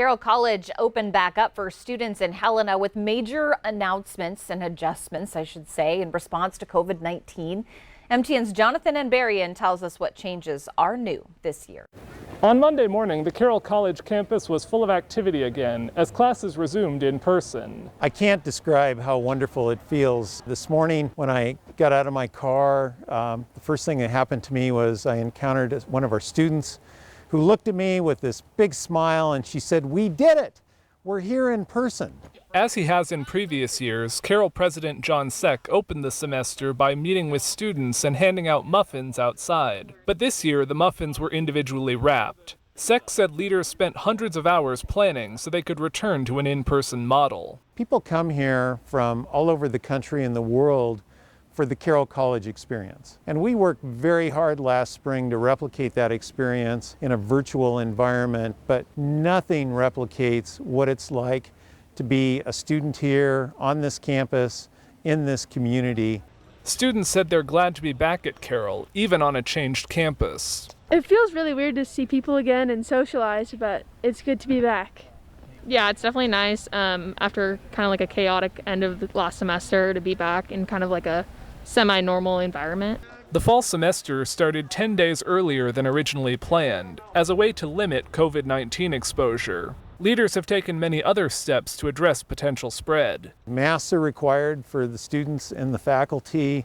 Carroll College opened back up for students in Helena with major announcements and adjustments, I should say, in response to COVID-19. MTN's Jonathan Ambarian tells us what changes are new this year. On Monday morning, the Carroll College campus was full of activity again as classes resumed in person. I can't describe how wonderful it feels. This morning when I got out of my car, the first thing that happened to me was I encountered one of our students who looked at me with this big smile and she said, "We did it! We're here in person." As he has in previous years, Carroll President John Seck opened the semester by meeting with students and handing out muffins outside. But this year, the muffins were individually wrapped. Seck said leaders spent hundreds of hours planning so they could return to an in-person model. People come here from all over the country and the world for the Carroll College experience. And we worked very hard last spring to replicate that experience in a virtual environment, but nothing replicates what it's like to be a student here on this campus, in this community. Students said they're glad to be back at Carroll, even on a changed campus. It feels really weird to see people again and socialize, but it's good to be back. Yeah, it's definitely nice after kind of like a chaotic end of the last semester to be back in kind of like a semi-normal environment. The fall semester started 10 days earlier than originally planned as a way to limit COVID-19 exposure. Leaders have taken many other steps to address potential spread. Masks are required for the students and the faculty.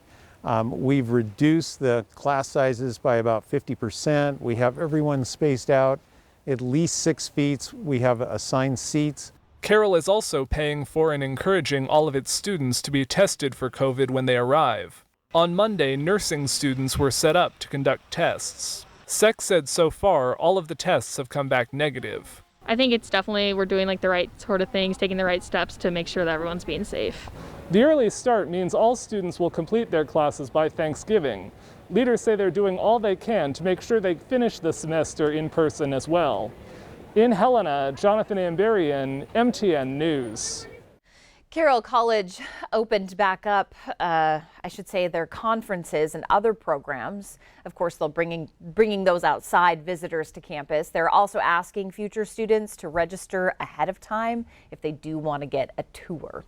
We've reduced the class sizes by about 50%. We have everyone spaced out at least 6 feet. We have assigned seats. Carroll is also paying for and encouraging all of its students to be tested for COVID when they arrive. On Monday, nursing students were set up to conduct tests. Seck said so far, all of the tests have come back negative. I think it's definitely, we're doing like the right sort of things, taking the right steps to make sure that everyone's being safe. The early start means all students will complete their classes by Thanksgiving. Leaders say they're doing all they can to make sure they finish the semester in person as well. In Helena, Jonathan Ambarian, MTN News. Carroll College opened back up, I should say, their conferences and other programs. Of course, they'll bringing those outside visitors to campus. They're also asking future students to register ahead of time if they do want to get a tour.